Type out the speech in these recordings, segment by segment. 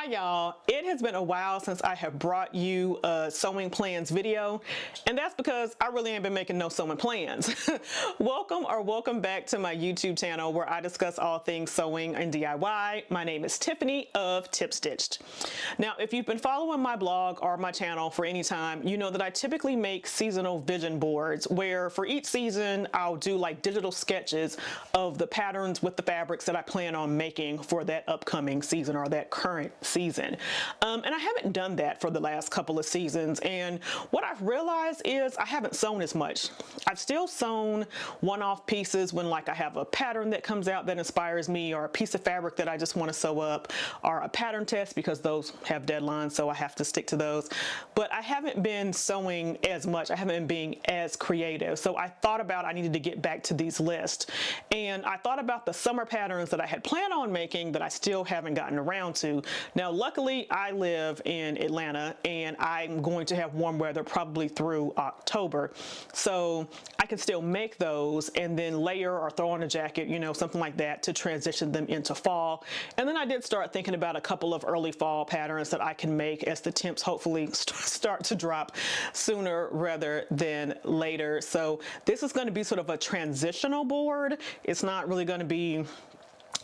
y'all. It has been a while since I have brought you a sewing plans video, and that's because I really ain't been making no sewing plans. Welcome back to my YouTube channel where I discuss all things sewing and DIY. My name is Tiffany of Tip Stitched. Now, if you've been following my blog or my channel for any time, you know that I typically make seasonal vision boards where for each season I'll do like digital sketches of the patterns with the fabrics that I plan on making for that upcoming season or that current season. And I haven't done that for the last couple of seasons, and what I've realized is I haven't sewn as much. I've still sewn one-off pieces when like I have a pattern that comes out that inspires me, or a piece of fabric that I just want to sew up, or a pattern test, because those have deadlines, so I have to stick to those. But I haven't been sewing as much. I haven't been being as creative. So I thought about I needed to get back to these lists, and I thought about the summer patterns that I had planned on making that I still haven't gotten around to. Now, luckily, I live in Atlanta, and I'm going to have warm weather probably through October, so I can still make those and then layer or throw on a jacket, you know, something like that to transition them into fall. And then I did start thinking about a couple of early fall patterns that I can make as the temps hopefully start to drop sooner rather than later. So this is going to be sort of a transitional board. It's not really going to be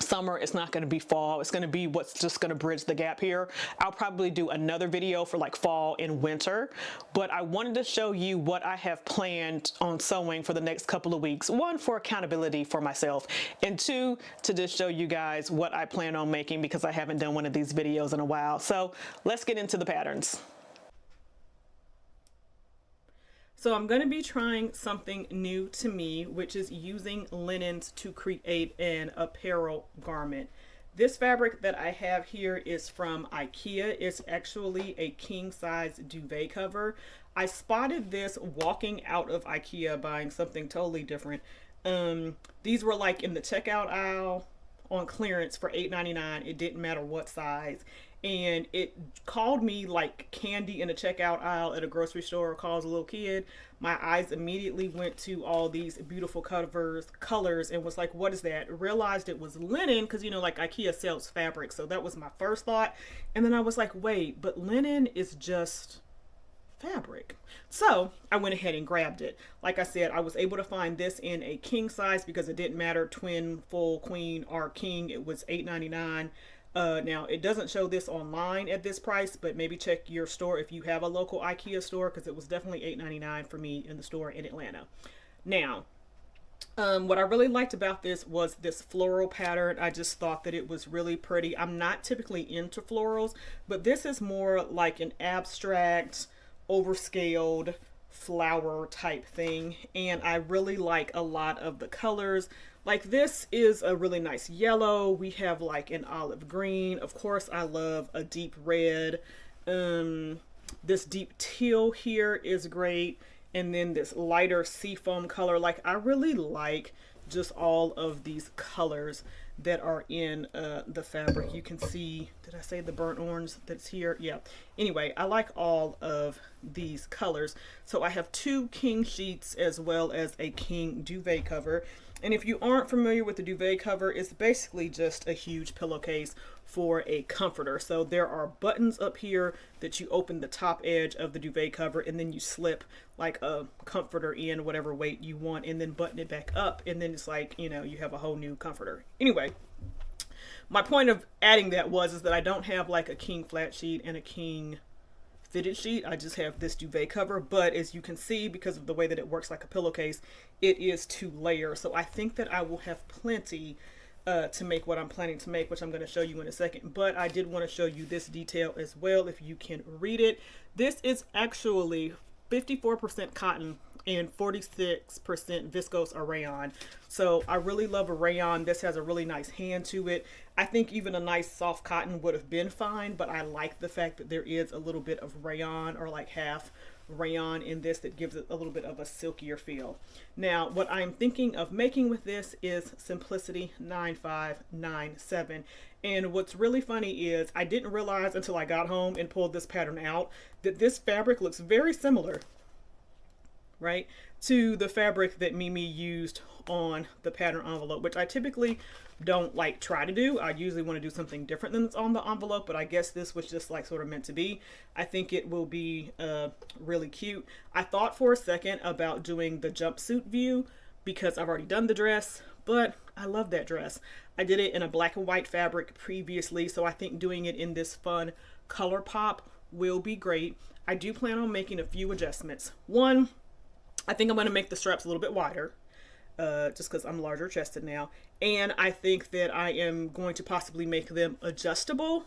summer, it's not going to be fall, it's going to be what's just going to bridge the gap here. I'll probably do another video for like fall and winter, but I wanted to show you what I have planned on sewing for the next couple of weeks. One, for accountability for myself, and two, to just show you guys what I plan on making, because I haven't done one of these videos in a while. So let's get into the patterns. So I'm going to be trying something new to me, which is using linens to create an apparel garment. This fabric that I have here is from IKEA. It's actually a king size duvet cover. I spotted this walking out of IKEA buying something totally different. These were like in the checkout aisle on clearance for $8.99. It didn't matter what size. And it called me like candy in a checkout aisle at a grocery store calls a little kid. My eyes immediately went to all these beautiful colors, and was like, what is that? Realized it was linen, because, you know, like IKEA sells fabric. So that was my first thought. And then I was like, wait, but linen is just fabric. So I went ahead and grabbed it. Like I said, I was able to find this in a king size because it didn't matter, twin, full, queen, or king. It was $8.99. Now, it doesn't show this online at this price, but maybe check your store if you have a local IKEA store, because it was definitely $8.99 for me in the store in Atlanta. Now, what I really liked about this was this floral pattern. I just thought that it was really pretty. I'm not typically into florals, but this is more like an abstract, overscaled flower type thing, and I really like a lot of the colors. Like, this is a really nice yellow. We have like an olive green. Of course, I love a deep red. This deep teal here is great. And then this lighter seafoam color. Like, I really like just all of these colors that are in the fabric. You can see, did I say the burnt orange that's here? Yeah. Anyway, I like all of these colors. So I have two king sheets as well as a king duvet cover. And if you aren't familiar with the duvet cover, it's basically just a huge pillowcase for a comforter. So there are buttons up here that you open the top edge of the duvet cover, and then you slip like a comforter in whatever weight you want, and then button it back up, and then it's like, you know, you have a whole new comforter. Anyway, my point of adding that is that I don't have like a king flat sheet and a king fitted sheet. I just have this duvet cover, but as you can see, because of the way that it works like a pillowcase, it is 2 layers. So I think that I will have plenty to make what I'm planning to make, which I'm going to show you in a second. But I did want to show you this detail as well, if you can read it. This is actually 54% cotton and 46% viscose or rayon. So I really love a rayon. This has a really nice hand to it. I think even a nice soft cotton would have been fine, but I like the fact that there is a little bit of rayon, or like half rayon in this, that gives it a little bit of a silkier feel. Now, what I'm thinking of making with this is Simplicity 9597. And what's really funny is I didn't realize until I got home and pulled this pattern out that this fabric looks very similar, right, to the fabric that Mimi used on the pattern envelope, which I typically don't like try to do. I usually want to do something different than that's on the envelope, but I guess this was just like sort of meant to be. I think it will be really cute. I thought for a second about doing the jumpsuit view because I've already done the dress, but I love that dress. I did it in a black and white fabric previously, so I think doing it in this fun color pop will be great. I do plan on making a few adjustments. One, I think I'm going to make the straps a little bit wider, just because I'm larger chested now. And I think that I am going to possibly make them adjustable.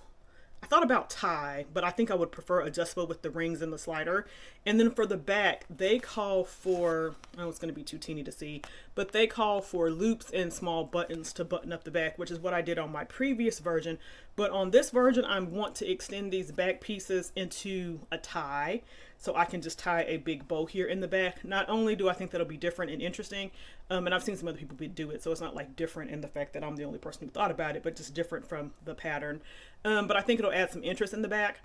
I thought about tie, but I think I would prefer adjustable with the rings and the slider. And then for the back, they call for, oh, it's going to be too teeny to see, but they call for loops and small buttons to button up the back, which is what I did on my previous version. But on this version, I want to extend these back pieces into a tie, so I can just tie a big bow here in the back. Not only do I think that'll be different and interesting, and I've seen some other people do it, so it's not like different in the fact that I'm the only person who thought about it, but just different from the pattern. But I think it'll add some interest in the back.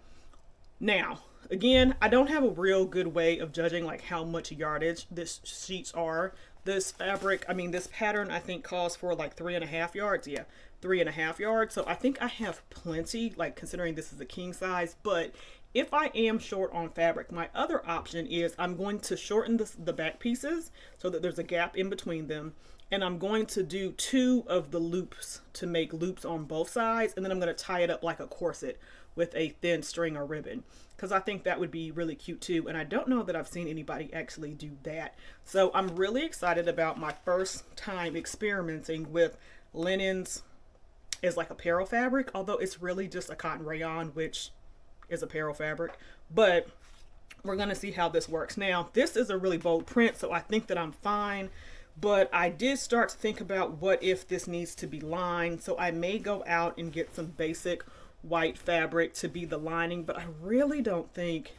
Now, again, I don't have a real good way of judging like how much yardage this sheets are. This fabric, I mean, this pattern I think calls for like 3.5 yards. Yeah, 3.5 yards. So I think I have plenty, like considering this is a king size. But if I am short on fabric, my other option is I'm going to shorten the back pieces so that there's a gap in between them. And I'm going to do 2 of the loops to make loops on both sides. And then I'm going to tie it up like a corset with a thin string or ribbon, because I think that would be really cute too. And I don't know that I've seen anybody actually do that. So I'm really excited about my first time experimenting with linens as like apparel fabric, although it's really just a cotton rayon, which is apparel fabric. But we're going to see how this works. Now, this is a really bold print, so I think that I'm fine. But I did start to think about what if this needs to be lined. So I may go out and get some basic white fabric to be the lining, but I really don't think,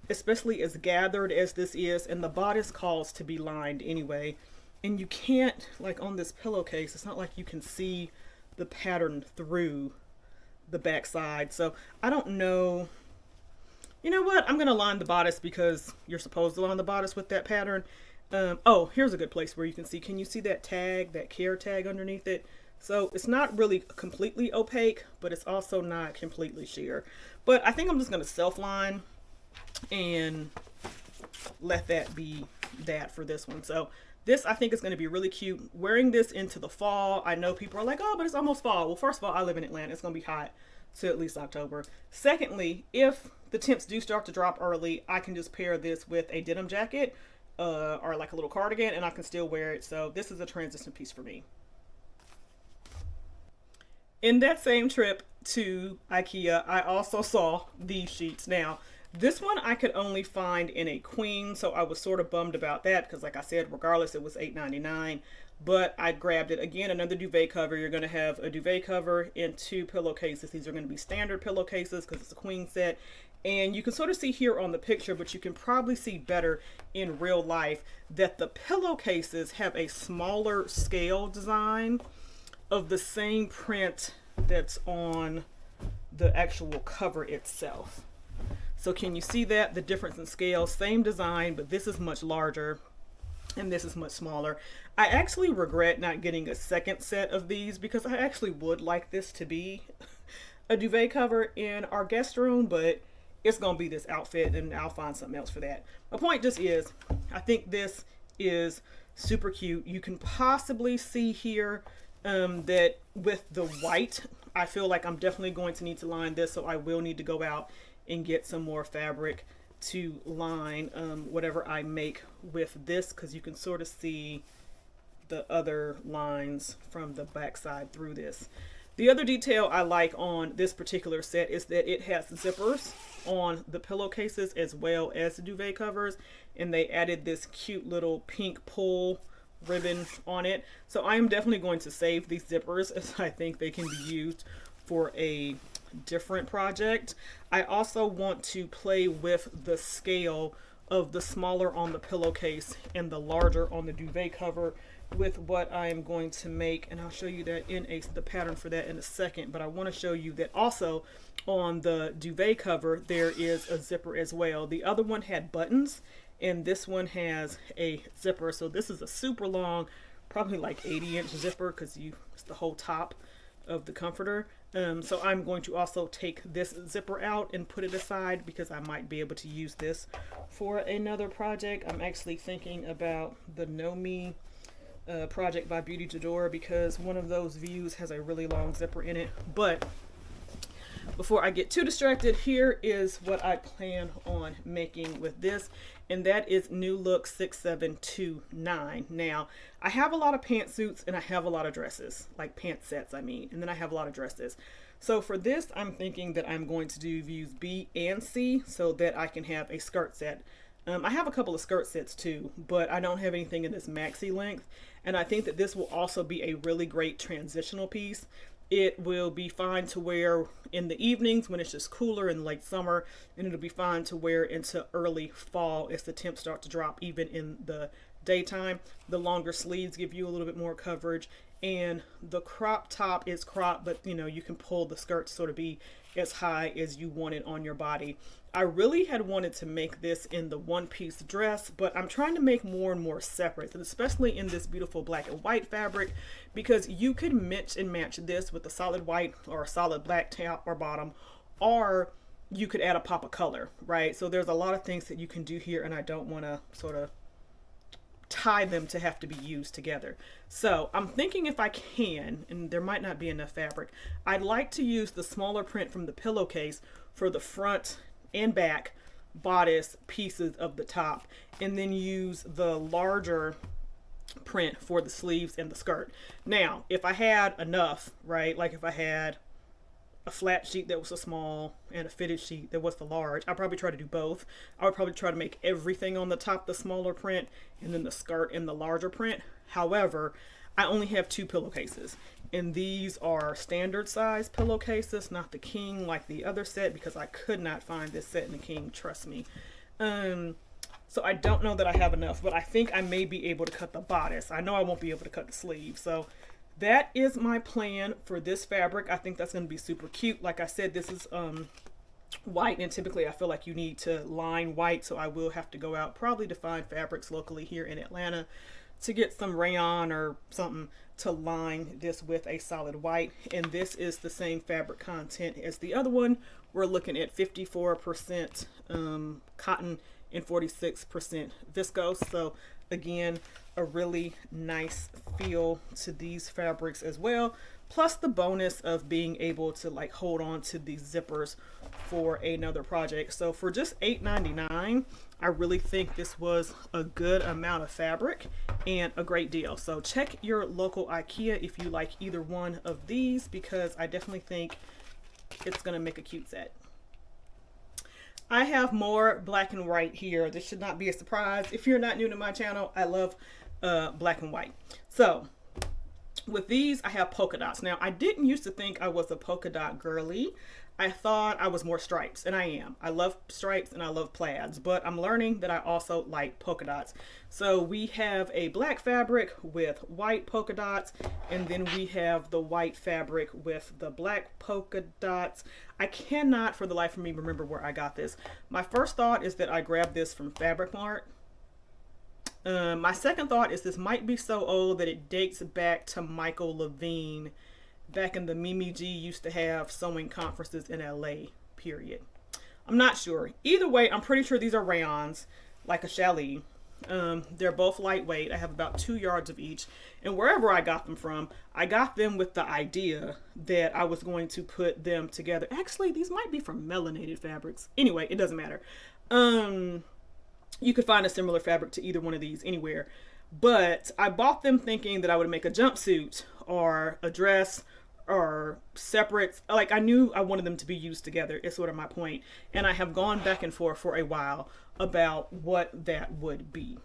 especially as gathered as this is, and the bodice calls to be lined anyway, and you can't, like on this pillowcase, it's not like you can see the pattern through the back side. So I don't know. You know what? I'm going to line the bodice because you're supposed to line the bodice with that pattern. Oh, here's a good place where you can see. Can you see that tag, that care tag underneath it? So it's not really completely opaque, but it's also not completely sheer. But I think I'm just going to self-line and let that be that for this one. So this I think is going to be really cute. Wearing this into the fall, I know people are like, oh, but it's almost fall. Well, first of all, I live in Atlanta. It's going to be hot till at least October. Secondly, if the temps do start to drop early, I can just pair this with a denim jacket or like a little cardigan, and I can still wear it. So this is a transition piece for me. In that same trip to IKEA, I also saw these sheets. Now, this one I could only find in a queen, so I was sort of bummed about that because, like I said, regardless, it was $8.99. But I grabbed it. Again, another duvet cover. You're going to have a duvet cover and 2 pillowcases. These are going to be standard pillowcases because it's a queen set. And you can sort of see here on the picture, but you can probably see better in real life, that the pillowcases have a smaller scale design of the same print that's on the actual cover itself. So can you see that? The difference in scale, same design, but this is much larger and this is much smaller. I actually regret not getting a second set of these because I actually would like this to be a duvet cover in our guest room, but it's gonna be this outfit and I'll find something else for that. My point just is, I think this is super cute. You can possibly see here that with the white, I feel like I'm definitely going to need to line this, so I will need to go out and get some more fabric to line whatever I make with this, because you can sort of see the other lines from the backside through this. The other detail I like on this particular set is that it has zippers on the pillowcases as well as the duvet covers, and they added this cute little pink pull ribbon on it. So I am definitely going to save these zippers as I think they can be used for a different project. I also want to play with the scale of the smaller on the pillowcase and the larger on the duvet cover with what I am going to make, and I'll show you that in the pattern for that in a second. But I want to show you that also on the duvet cover there is a zipper as well. The other one had buttons and this one has a zipper. So this is a super long, probably like 80-inch zipper, because it's the whole top of the comforter. So I'm going to also take this zipper out and put it aside, because I might be able to use this for another project. I'm actually thinking about the Know Me project by Beauty J'adore, because one of those views has a really long zipper in it. But before I get too distracted, here is what I plan on making with this, and that is New Look 6729. Now, I have a lot of pantsuits and I have a lot of dresses, like pant sets, I mean, and then I have a lot of dresses. So for this, I'm thinking that I'm going to do views B and C so that I can have a skirt set. I have a couple of skirt sets too, but I don't have anything in this maxi length, and I think that this will also be a really great transitional piece. It will be fine to wear in the evenings when it's just cooler in late summer, and it'll be fine to wear into early fall as the temps start to drop even in the daytime. The longer sleeves give you a little bit more coverage, and the crop top is cropped, but you can pull the skirt to sort of be as high as you want it on your body. I really had wanted to make this in the one-piece dress, but I'm trying to make more and more separates, and especially in this beautiful black and white fabric, because you could mix and match this with a solid white or a solid black top or bottom, or you could add a pop of color, right? So there's a lot of things that you can do here, and I don't want to sort of tie them to have to be used together. So I'm thinking, if I can, and there might not be enough fabric, I'd like to use the smaller print from the pillowcase for the front and back bodice pieces of the top, and then use the larger print for the sleeves and the skirt. Now, if I had enough, right, like if I had a flat sheet that was a small and a fitted sheet that was the large, I'd probably try to do both. I would probably try to make everything on the top the smaller print, and then the skirt in the larger print. However, I only have 2 pillowcases, and these are standard size pillowcases, not the king like the other set, because I could not find this set in the king, trust me. So I don't know that I have enough, but I think I may be able to cut the bodice. I know I won't be able to cut the sleeve. So that is my plan for this fabric. I think that's going to be super cute. Like I said, this is white, and typically I feel like you need to line white, so I will have to go out probably to find fabrics locally here in Atlanta to get some rayon or something to line this with a solid white. And this is the same fabric content as the other one. We're looking at 54% cotton and 46% viscose. So again, a really nice feel to these fabrics as well, plus the bonus of being able to like hold on to these zippers for another project. So for just $8.99, I really think this was a good amount of fabric and a great deal. So check your local IKEA if you like either one of these, because I definitely think it's gonna make a cute set. I have more black and white here. This should not be a surprise. If you're not new to my channel, I love black and white. So with these, I have polka dots. Now, I didn't used to think I was a polka dot girly. I thought I was more stripes, and I am. I love stripes and I love plaids, but I'm learning that I also like polka dots. So we have a black fabric with white polka dots, and then we have the white fabric with the black polka dots. I cannot for the life of me remember where I got this. My first thought is that I grabbed this from Fabric Mart. My second thought is this might be so old that it dates back to Michael Levine back in the Mimi G used to have sewing conferences in LA, period. I'm not sure. Either way, I'm pretty sure these are rayons, like a challis. They're both lightweight. I have about 2 yards of each. And wherever I got them from, I got them with the idea that I was going to put them together. Actually, these might be from melanated fabrics. Anyway, it doesn't matter. You could find a similar fabric to either one of these anywhere. But I bought them thinking that I would make a jumpsuit or a dress or separate. Like, I knew I wanted them to be used together, is sort of my point. And I have gone back and forth for a while about what that would be.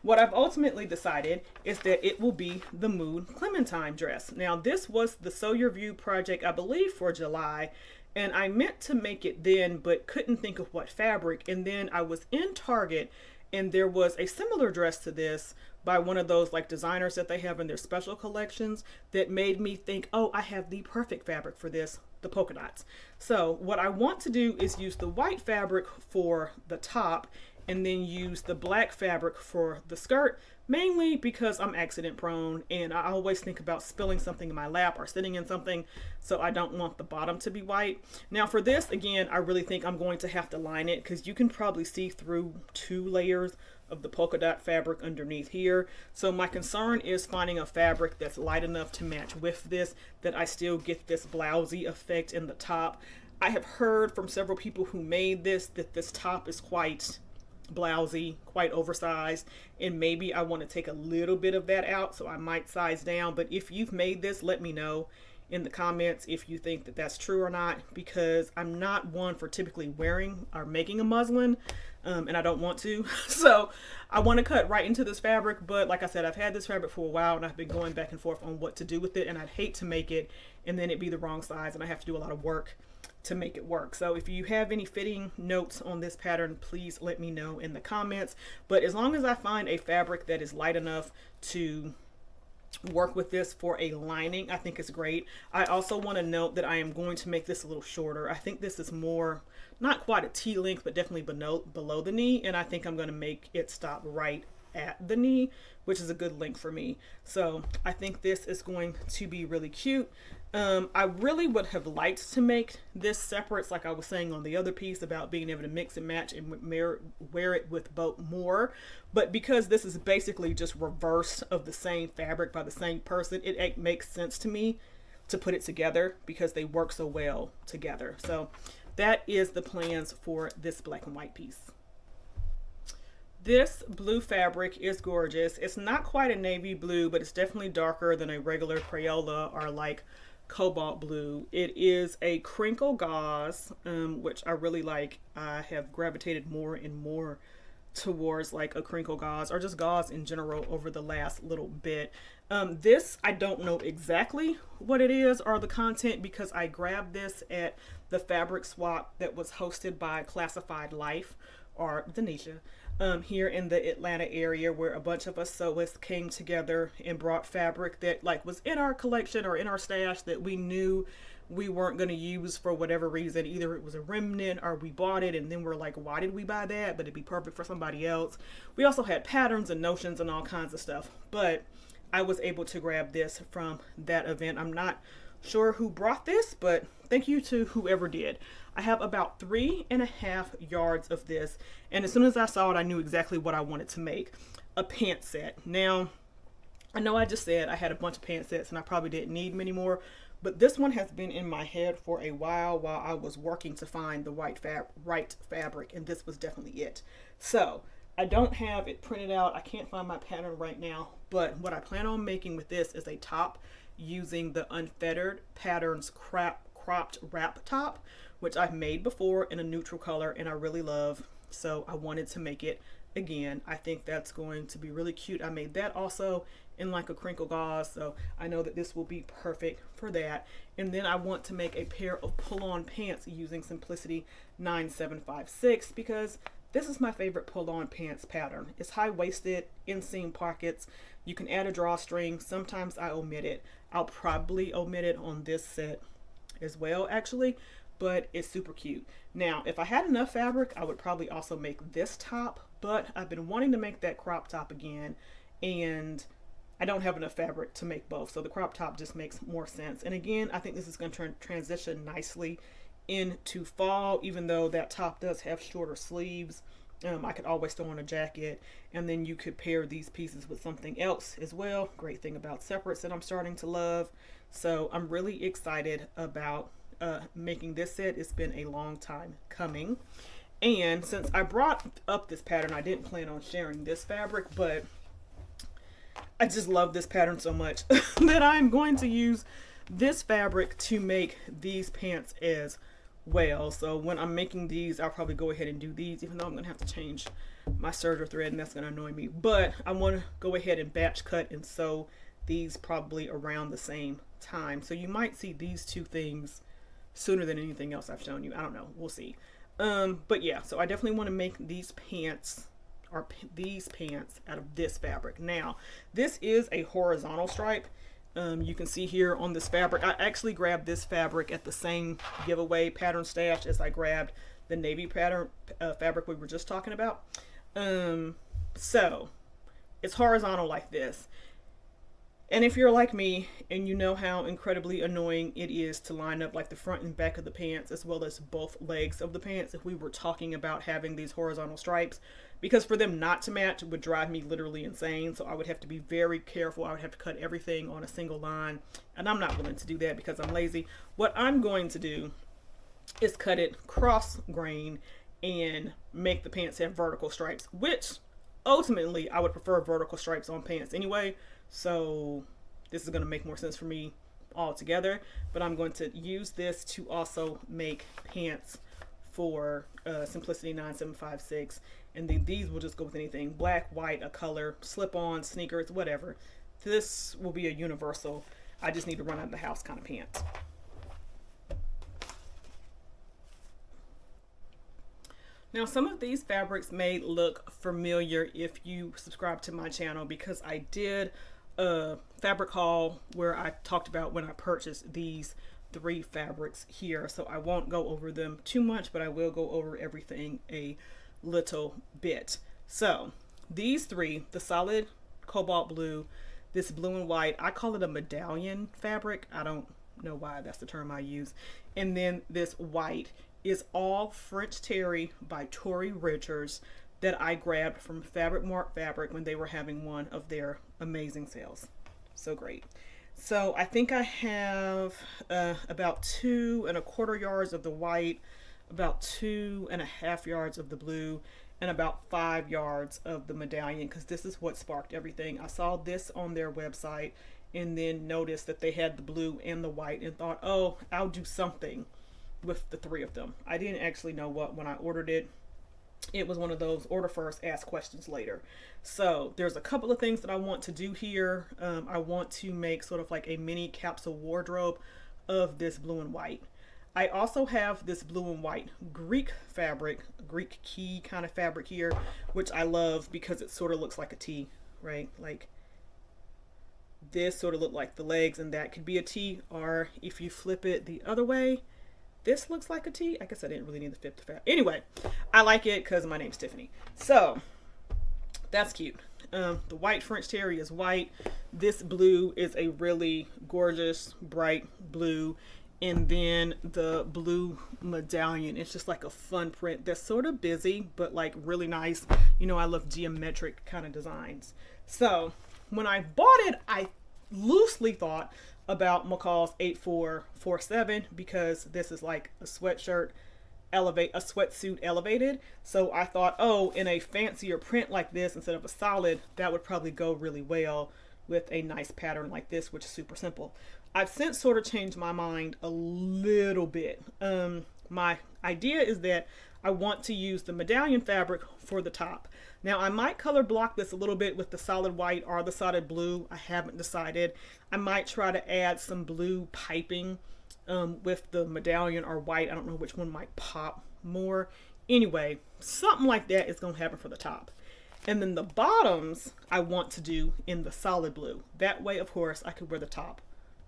What I've ultimately decided is that it will be the Mood Clementine dress. Now, this was the Sew Your View project, I believe, for July. And I meant to make it then, but couldn't think of what fabric. And then I was in Target, and there was a similar dress to this by one of those like designers that they have in their special collections that made me think, oh, I have the perfect fabric for this, the polka dots. So what I want to do is use the white fabric for the top and then use the black fabric for the skirt, mainly because I'm accident prone and I always think about spilling something in my lap or sitting in something, so I don't want the bottom to be white. Now for this, again, I really think I'm going to have to line it because you can probably see through 2 layers of the polka dot fabric underneath here. So my concern is finding a fabric that's light enough to match with this, that I still get this blousy effect in the top. I have heard from several people who made this that this top is quite blousy, quite oversized, and maybe I want to take a little bit of that out, so I might size down. But if you've made this, let me know in the comments if you think that that's true or not, because I'm not one for typically wearing or making a muslin, and I don't want to. So I want to cut right into this fabric, but like I said, I've had this fabric for a while and I've been going back and forth on what to do with it, and I'd hate to make it and then it be the wrong size and I have to do a lot of work to make it work. So if you have any fitting notes on this pattern, please let me know in the comments. But as long as I find a fabric that is light enough to work with this for a lining, I think it's great. I also want to note that I am going to make this a little shorter. I think this is more, not quite a T length, but definitely below the knee, and I think I'm going to make it stop right at the knee, which is a good length for me. So I think this is going to be really cute. I really would have liked to make this separate, like I was saying on the other piece about being able to mix and match and wear it with both more, but because this is basically just reverse of the same fabric by the same person, it makes sense to me to put it together because they work so well together. So that is the plans for this black and white piece. This blue fabric is gorgeous. It's not quite a navy blue, but it's definitely darker than a regular Crayola or like cobalt blue. It is a crinkle gauze, which I really like. I have gravitated more and more towards like a crinkle gauze or just gauze in general over the last little bit. This, I don't know exactly what it is or the content because I grabbed this at the fabric swap that was hosted by Classified Life or Denisha. Here in the Atlanta area, where a bunch of us sewists came together and brought fabric that like was in our collection or in our stash that we knew we weren't going to use for whatever reason. Either it was a remnant or we bought it and then we're like, why did we buy that? But it'd be perfect for somebody else. We also had patterns and notions and all kinds of stuff, but I was able to grab this from that event. I'm not sure who brought this, but thank you to whoever did. I have about 3.5 yards of this, and as soon as I saw it, I knew exactly what I wanted to make. A pant set. Now, I know I just said I had a bunch of pant sets and I probably didn't need many more, but this one has been in my head for a while I was working to find the right fabric, and this was definitely it. So I don't have it printed out. I can't find my pattern right now, but what I plan on making with this is a top using the Unfettered Patterns cropped wrap top, which I've made before in a neutral color and I really love. So I wanted to make it again. I think that's going to be really cute. I made that also in like a crinkle gauze, so I know that this will be perfect for that. And then I want to make a pair of pull-on pants using Simplicity 9756 because this is my favorite pull-on pants pattern. It's high-waisted, inseam pockets. You can add a drawstring. Sometimes I omit it. I'll probably omit it on this set as well, actually, but it's super cute. Now, if I had enough fabric, I would probably also make this top, but I've been wanting to make that crop top again, and I don't have enough fabric to make both, so the crop top just makes more sense. And again, I think this is going to transition nicely into fall, even though that top does have shorter sleeves. I could always throw on a jacket, and then you could pair these pieces with something else as well. Great thing about separates that I'm starting to love. So I'm really excited about making this set. It's been a long time coming. And since I brought up this pattern, I didn't plan on sharing this fabric, but I just love this pattern so much that I'm going to use this fabric to make these pants as well. So when I'm making these, I'll probably go ahead and do these, even though I'm gonna have to change my serger thread and that's gonna annoy me, but I want to go ahead and batch cut and sew these probably around the same time. So you might see these two things sooner than anything else I've shown you. I don't know, we'll see. But yeah, so I definitely want to make these pants or these pants out of this fabric. Now this is a horizontal stripe. You can see here on this fabric, I actually grabbed this fabric at the same giveaway pattern stash as I grabbed the navy pattern fabric we were just talking about. So it's horizontal like this. And if you're like me and you know how incredibly annoying it is to line up like the front and back of the pants as well as both legs of the pants, if we were talking about having these horizontal stripes, because for them not to match would drive me literally insane. So I would have to be very careful. I would have to cut everything on a single line. And I'm not willing to do that because I'm lazy. What I'm going to do is cut it cross grain and make the pants have vertical stripes, which ultimately I would prefer vertical stripes on pants anyway. So this is going to make more sense for me altogether, but I'm going to use this to also make pants for Simplicity 9756, and then these will just go with anything, black, white, a color, slip-on, sneakers, whatever. This will be a universal, I just need to run out of the house kind of pants. Now, some of these fabrics may look familiar if you subscribe to my channel, because I did a fabric haul where I talked about when I purchased these 3 fabrics here. So I won't go over them too much, but I will go over everything a little bit. So these 3, the solid cobalt blue, this blue and white, I call it a medallion fabric. I don't know why that's the term I use. And then this white is all French Terry by Tory Richards that I grabbed from Fabric Mart Fabric when they were having one of their amazing sales. So great. So I think I have about 2¼ yards of the white, about 2½ yards of the blue, and about 5 yards of the medallion, because this is what sparked everything. I saw this on their website and then noticed that they had the blue and the white and thought, oh, I'll do something with the 3 of them. I didn't actually know what when I ordered it. It was one of those order first, ask questions later. So there's a couple of things that I want to do here. I want to make sort of like a mini capsule wardrobe of this blue and white. I also have this blue and white Greek fabric, Greek key kind of fabric here, which I love because it sort of looks like a T, right? Like this sort of look like the legs, and that could be a T, or if you flip it the other way, this looks like a T. I guess I didn't really need the flip to fabric. Anyway, I like it because my name's Tiffany. So that's cute. The white French Terry is white. This blue is a really gorgeous bright blue. And then the blue medallion, it's just like a fun print that's sort of busy, but like really nice. You know, I love geometric kind of designs. So when I bought it, I loosely thought about McCall's 8447 because this is like a sweatshirt a sweatsuit elevated. So I thought, oh, in a fancier print like this instead of a solid, that would probably go really well with a nice pattern like this, which is super simple. I've since sort of changed my mind a little bit. My idea is that I want to use the medallion fabric for the top. Now I might color block this a little bit with the solid white or the solid blue. I haven't decided. I might try to add some blue piping with the medallion or white. I don't know which one might pop more. Anyway, something like that is going to happen for the top. And then the bottoms I want to do in the solid blue. That way, of course, I could wear the top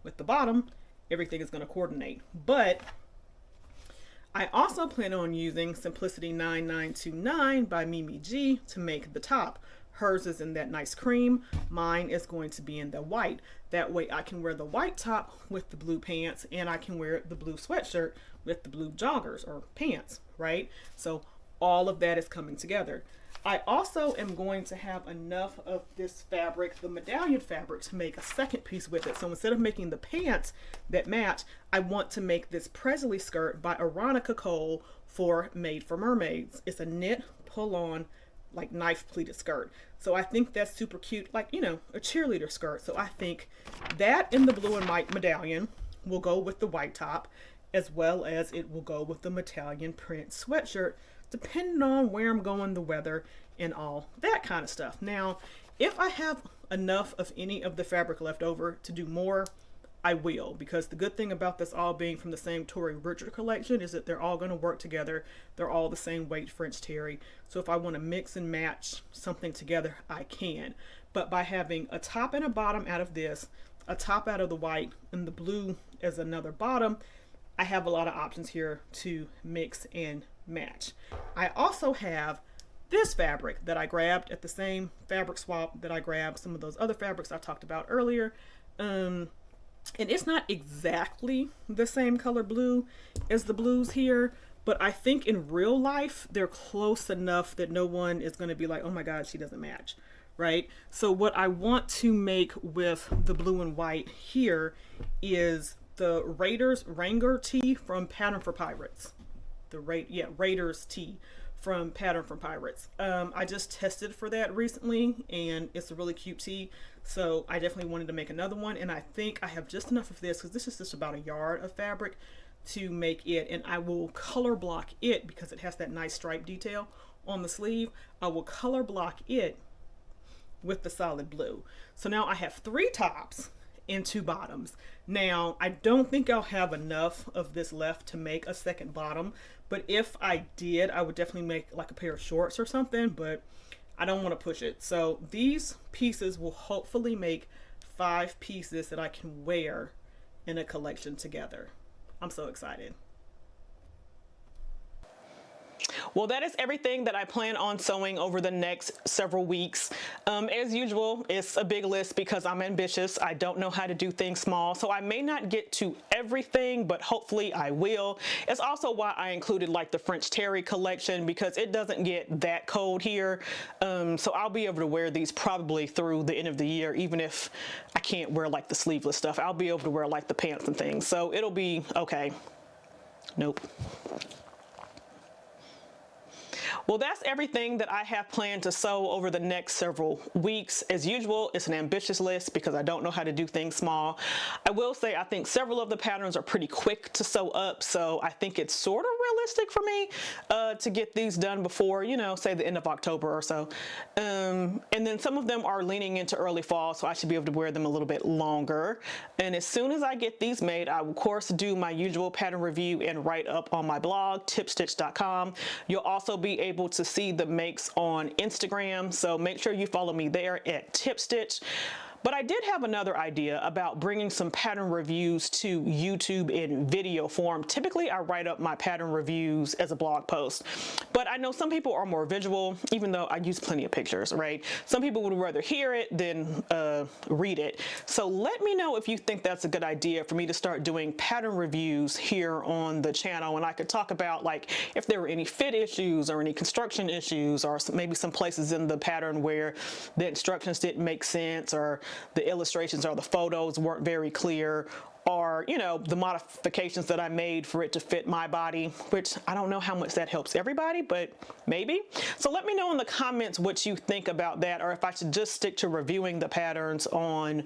with the bottom. Everything is going to coordinate. But I also plan on using Simplicity 9929 by Mimi G to make the top. Hers is in that nice cream. Mine is going to be in the white. That way I can wear the white top with the blue pants, and I can wear the blue sweatshirt with the blue joggers or pants, right? So all of that is coming together. I also am going to have enough of this fabric, the medallion fabric, to make a second piece with it. So instead of making the pants that match, I want to make this Presley skirt by Aronica Cole for Made for Mermaids. It's a knit pull-on, like knife pleated skirt. So I think that's super cute, like, you know, a cheerleader skirt. So I think that in the blue and white medallion will go with the white top, as well as it will go with the medallion print sweatshirt, depending on where I'm going, the weather, and all that kind of stuff. Now, if I have enough of any of the fabric left over to do more, I will, because the good thing about this all being from the same Tory Richard collection is that they're all going to work together. They're all the same weight French Terry. So if I want to mix and match something together, I can. But by having a top and a bottom out of this, a top out of the white, and the blue as another bottom, I have a lot of options here to mix and match. I also have this fabric that I grabbed at the same fabric swap that I grabbed some of those other fabrics I talked about earlier. And it's not exactly the same color blue as the blues here, but I think in real life they're close enough that no one is going to be like, oh my god, she doesn't match, right? So what I want to make with the blue and white here is the Raiders Ranger tee from Pattern for Pirates. Raiders tee from Pattern for Pirates. I just tested for that recently and it's a really cute tee, so I definitely wanted to make another one, and I think I have just enough of this because this is just about a yard of fabric to make it, and I will color block it because it has that nice stripe detail on the sleeve. I will color block it with the solid blue. So now I have 3 tops and 2 bottoms. Now I don't think I'll have enough of this left to make a second bottom, but if I did, I would definitely make like a pair of shorts or something, but I don't want to push it. So these pieces will hopefully make 5 pieces that I can wear in a collection together. I'm so excited. Well, that is everything that I plan on sewing over the next several weeks. As usual, it's a big list because I'm ambitious. I don't know how to do things small, so I may not get to everything, but hopefully I will. It's also why I included like the French Terry collection, because it doesn't get that cold here. So I'll be able to wear these probably through the end of the year, even if I can't wear like the sleeveless stuff. I'll be able to wear like the pants and things, so it'll be okay. Nope. Well, that's everything that I have planned to sew over the next several weeks. As usual, it's an ambitious list because I don't know how to do things small. I will say I think several of the patterns are pretty quick to sew up, so I think it's sort of realistic for me to get these done before, you know, say the end of October or so. And then some of them are leaning into early fall, so I should be able to wear them a little bit longer. And as soon as I get these made, I will of course do my usual pattern review and write up on my blog, tipstitch.com. You'll also be able to see the makes on Instagram, so make sure you follow me there at tipstitch. But I did have another idea about bringing some pattern reviews to YouTube in video form. Typically, I write up my pattern reviews as a blog post, but I know some people are more visual, even though I use plenty of pictures, right? Some people would rather hear it than read it. So let me know if you think that's a good idea for me to start doing pattern reviews here on the channel, and I could talk about like if there were any fit issues or any construction issues, or maybe some places in the pattern where the instructions didn't make sense, or the illustrations or the photos weren't very clear, or, you know, the modifications that I made for it to fit my body, which I don't know how much that helps everybody, but maybe. So let me know in the comments what you think about that, or if I should just stick to reviewing the patterns on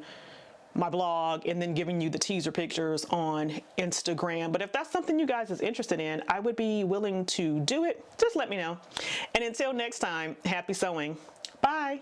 my blog and then giving you the teaser pictures on Instagram. But if that's something you guys is interested in, I would be willing to do it. Just let me know. And until next time, happy sewing. Bye.